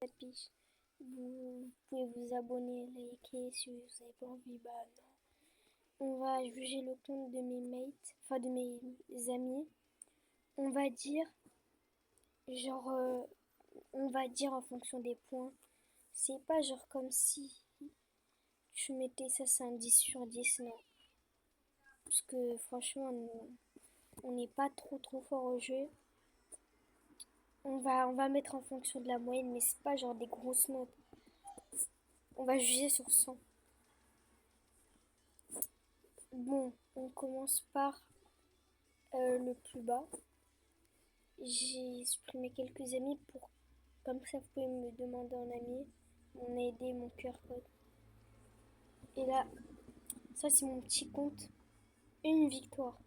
Puis, vous pouvez vous abonner, liker si vous n'avez pas envie. Bah non. On va juger le compte de mes mates, enfin de mes amis. On va dire, genre, on va dire en fonction des points. C'est pas genre comme si tu mettais ça, c'est un 10 sur 10, non. Parce que franchement, on n'est pas trop fort au jeu. On va mettre en fonction de la moyenne, mais c'est pas genre des grosses notes. On va juger sur 100. Bon, on commence par le plus bas. J'ai supprimé quelques amis pour... Comme ça, vous pouvez me demander en ami. On a aidé mon QR code. Et là, ça c'est mon petit compte. Une victoire.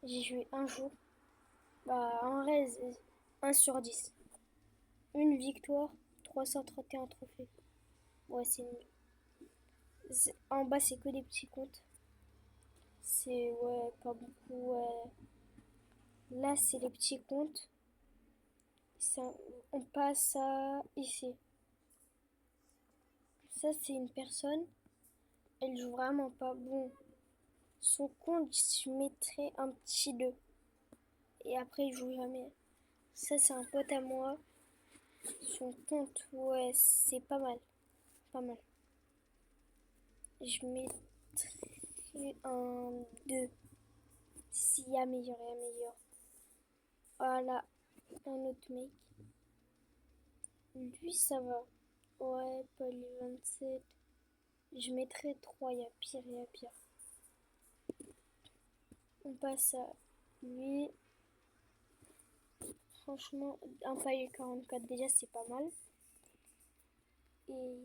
J'ai joué un jour. Bah, en vrai, 1 sur 10. Une victoire, 331 trophées. Ouais, c'est nul. En bas, c'est que des petits comptes. C'est, ouais, pas beaucoup, ouais. Là, c'est les petits comptes. Ça, on passe à ici. Ça, c'est une personne. Elle joue vraiment pas bon. Son compte, je mettrais un petit 2. Et après, il joue jamais. Ça, c'est un pote à moi. Son compte, ouais, c'est pas mal. Pas mal. Je mettrais un 2. S'il y a meilleur, il y a meilleur. Voilà. Un autre mec. Lui, ça va. Ouais, Paul 27. Je mettrais 3. Il y a pire, il y a pire. On passe à lui. Franchement, un palier 44, déjà, c'est pas mal. Et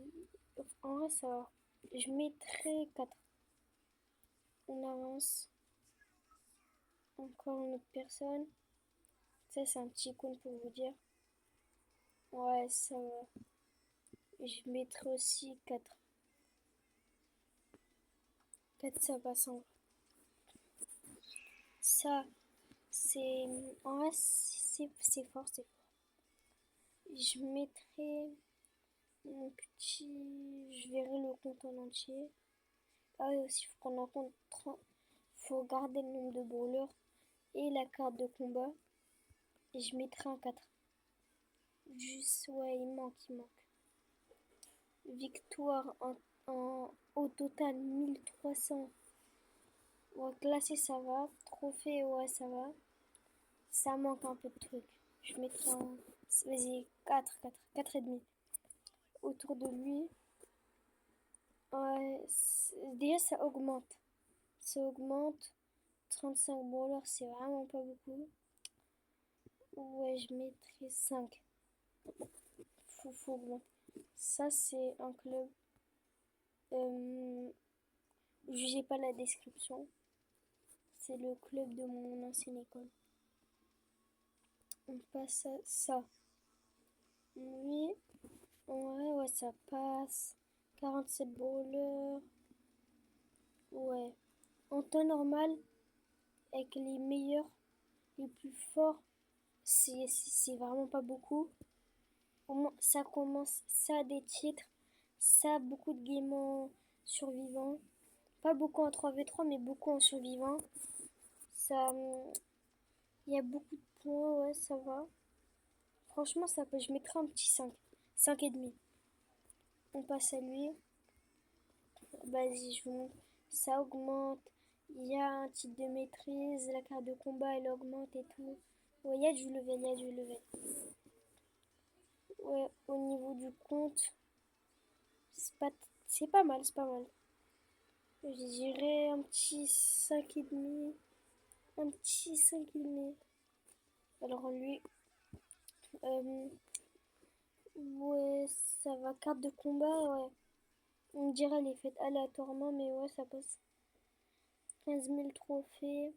en vrai, ça va. Je mettrais 4. On avance. Encore une autre personne. Ça, c'est un petit compte pour vous dire. Ouais, ça va. Je mettrais aussi 4. 4, ça passe en vrai. Ça, c'est... En vrai, c'est fort, c'est fort. Je mettrais mon petit... Je verrai le compte en entier. Ah oui, aussi, il faut prendre en compte 30. Faut garder le nombre de brawlers et la carte de combat. Et je mettrai un 4. Juste, ouais, il manque. Victoire au total 1300. Ouais, classé, ça va. Trophée, ouais, ça va. Ça manque un peu de trucs. Je mettrai un... Vas-y, 4 et demi. Autour de lui, ouais, déjà ça augmente. Ça augmente. 35 brawlers, c'est vraiment pas beaucoup. Ouais, je mettrais 5. Faut augmenter. Ça, c'est un club. Euh, Jugez pas la description. C'est le club de mon ancienne école. On passe à ça. Oui, ouais, ça passe. 47 brawlers. Ouais. En temps normal, avec les meilleurs, les plus forts, c'est vraiment pas beaucoup. Au moins, ça commence, ça a des titres, ça a beaucoup de games en survivant. Pas beaucoup en 3v3, mais beaucoup en survivant. Ça, il y a beaucoup de points, ouais, ça va. Franchement, ça peut, je mettrais un petit 5. 5 et demi. On passe à lui. Vas-y, je vous montre. Ça augmente. Il y a un titre de maîtrise. La carte de combat, elle augmente et tout. Ouais, il y a du level, il y a du level. Ouais, au niveau du compte, c'est pas mal, c'est pas mal. Je dirais un petit 5,5. Un petit 5,5. Alors lui, euh, ouais, ça va. Carte de combat, ouais. On dirait elle est faite aléatoirement, mais ouais, ça passe. 15 000 trophées.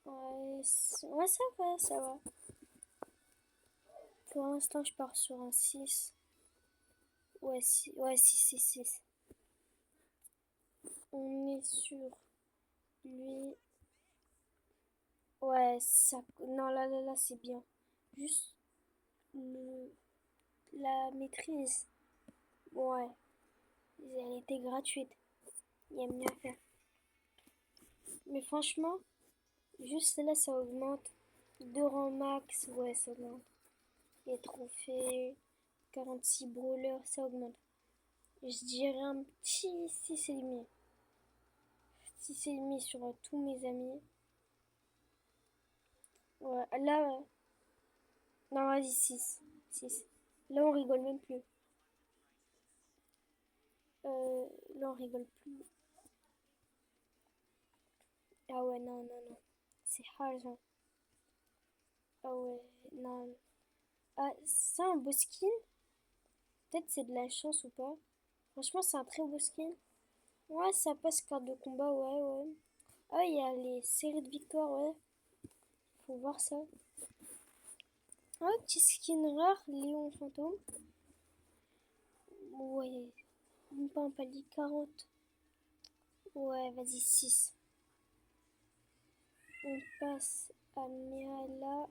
Ouais, ouais, ça va, ça va. Pour l'instant, je pars sur un 6. Ouais, ouais, 6. On est sur lui. Ouais, ça. Non, là, c'est bien. Juste le. la maîtrise. Ouais, elle était gratuite. Il y a mieux à faire. Mais franchement, juste là, ça augmente. 2 rangs max, ouais, ça augmente. Les trophées, 46 brawlers, ça augmente. Je dirais un petit 6,5. 6,5 sur tous mes amis. Ouais, là, non, vas-y, 6. 6. Là, on rigole même plus. Là, on rigole plus. Ah ouais, non, non, non. C'est hard, hein. Ah ouais, non. Ah, ça, un beau skin? Peut-être c'est de la chance ou pas. Franchement, c'est un très beau skin. Ouais, ça passe carte de combat, ouais, ouais. Ah, il y a les séries de victoires, ouais. Faut voir ça. Ah, petit skin rare, Léon Fantôme. Ouais, même pas un palier 40. Ouais, vas-y, 6. On passe à Mirala.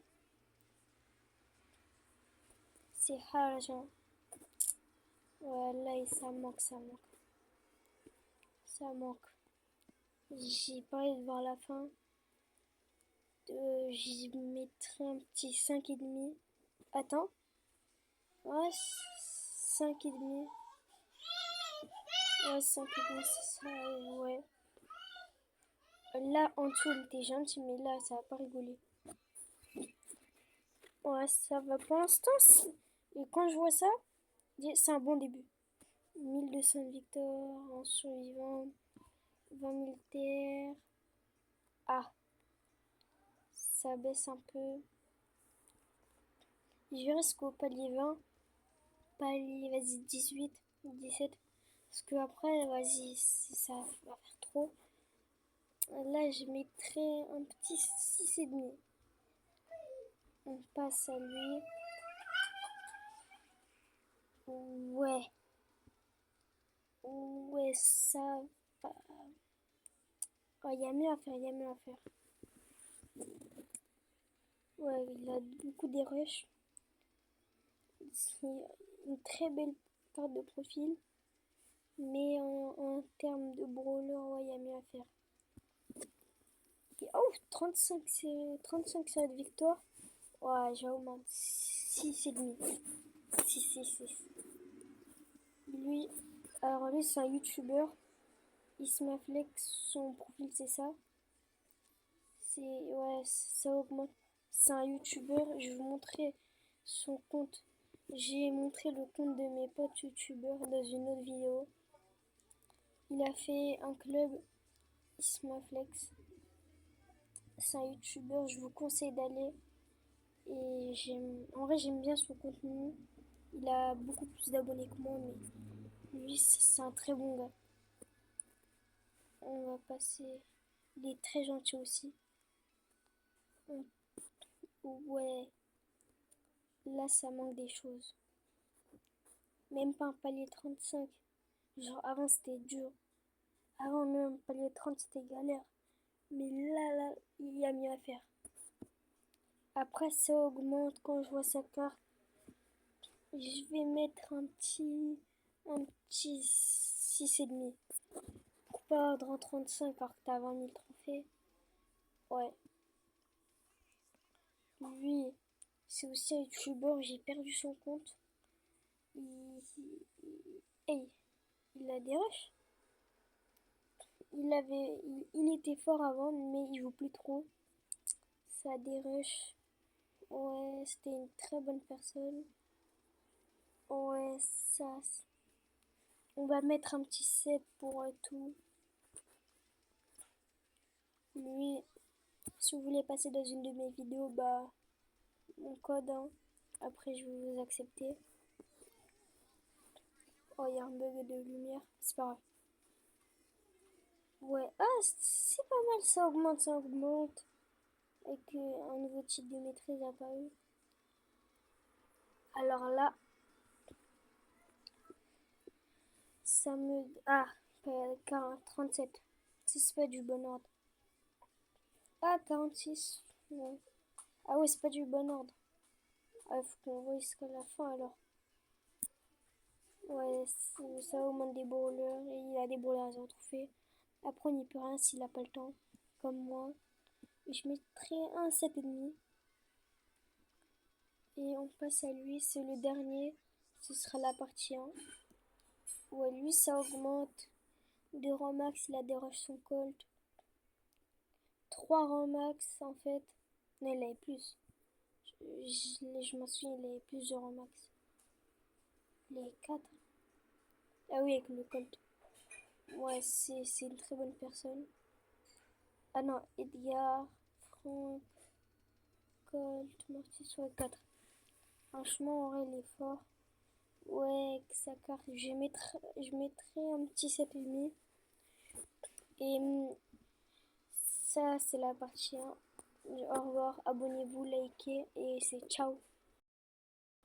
C'est hard, hein. Ouais, là, ça manque, ça manque. Ça manque. J'ai pas envie de voir la fin. J'y mettrai un petit 5,5. Attends. Ouais, 5,5. Ouais, 5,5, c'est ça, ouais. Là, en dessous, il était gentil, mais là, ça va pas rigoler. Ouais, ça va. Pour l'instant, et quand je vois ça, c'est un bon début. 1200 victoires en survivant, 20 militaires. Ah, ça baisse un peu. Je verrai ce qu'au palier 20. Palier, vas-y, 18, 17. Parce que après, vas-y, ça va faire trop. Là, je mettrais un petit 6,5. On passe à lui. Ouais. Ouais, ça va. Oh, il y a mieux à faire, il y a mieux à faire. Ouais, il a beaucoup des rushs. C'est une très belle carte de profil. Mais en termes de brawler, ouais, il y a mieux à faire. Et, oh, 35 sur cette victoire. Ouais, j'augmente. 6,5. 6, 6, 6. Lui, alors lui, c'est un youtubeur. Ismaflex, son profil, c'est ça. Ouais, ça augmente. C'est un youtubeur. Je vais vous montrer son compte. J'ai montré le compte de mes potes youtubeurs dans une autre vidéo. Il a fait un club Ismaflex. C'est un youtubeur, je vous conseille d'aller. Et en vrai, j'aime bien son contenu. Il a beaucoup plus d'abonnés que moi, mais lui, c'est un très bon gars. On va passer. Il est très gentil aussi. Ouais, là, ça manque des choses. Même pas un palier 35. Genre, avant, c'était dur. Avant, même un palier 30, c'était galère. Mais là, il y a mieux à faire. Après, ça augmente quand je vois sa carte. Je vais mettre un petit 6,5. Pour pas ordre en 35 alors que t'as 20 000 trophées. Ouais. Lui, c'est aussi un youtubeur, j'ai perdu son compte. Hey, il a des rushs. Il était fort avant, mais il joue plus trop. Ça a des rushs. Ouais, c'était une très bonne personne. Ouais, ça. On va mettre un petit 7 pour tout. Lui, si vous voulez passer dans une de mes vidéos, bah, mon code, hein. Après, je vais vous accepter. Oh, il y a un bug de lumière. C'est pas grave. Ouais, ah, c'est pas mal, ça augmente, ça augmente. Avec un nouveau type de maîtrise apparu. Alors là, ça me. Ah, 37. C'est pas du bon ordre. Ah, 46. Non. Ah ouais, c'est pas du bon ordre. Ah, faut qu'on voit jusqu'à la fin alors. Ouais, ça augmente des brawlers et il a des brawlers à zéro trophée. Après, on n'y peut rien s'il a pas le temps, comme moi. Et je mettrai un 7,5. Et on passe à lui, c'est le dernier. Ce sera la partie 1. Ouais, lui, ça augmente. 2 rangs max, il a des rushs son colt. 3 rangs max, en fait. Non, il avait plus. Je m'en souviens, il avait plus de rangs max. Il avait 4. Ah oui, avec le colt. Ouais, c'est une très bonne personne. Ah non, Edgar, Franck, Colt, Mortis, ouais, 4. Franchement, en vrai, il est fort. Ouais, avec sa carte, je mettrai un petit 7,5. Et ça, c'est la partie 1. Au revoir, abonnez-vous, likez et c'est ciao.